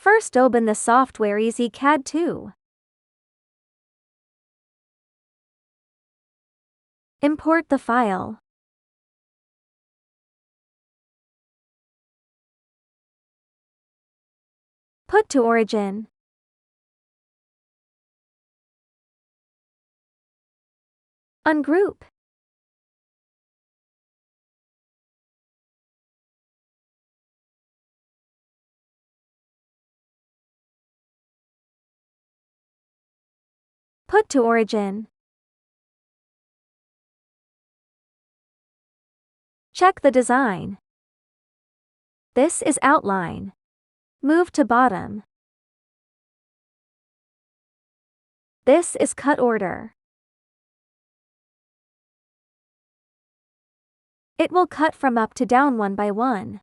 First, open the software EZCAD2. Import the file. Put to origin. Ungroup. Put to origin. Check the design. This is outline. Move to bottom. This is cut order. It will cut from up to down one by one.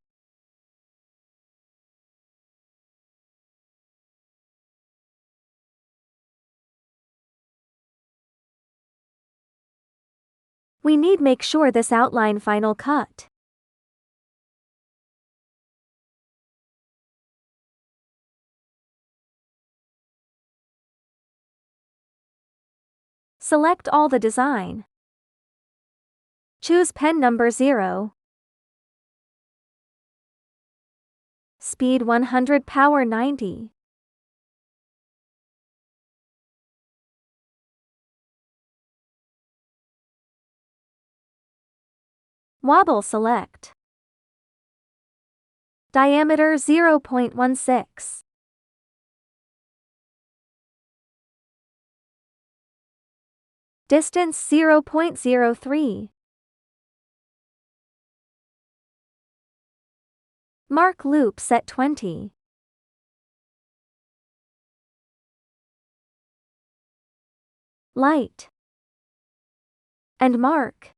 We need make sure this outline final cut. Select all the design. Choose pen number 0. Speed 100, power 90. Wobble select. Diameter 0.16. Distance 0.03. Mark loops at 20. Light. And mark.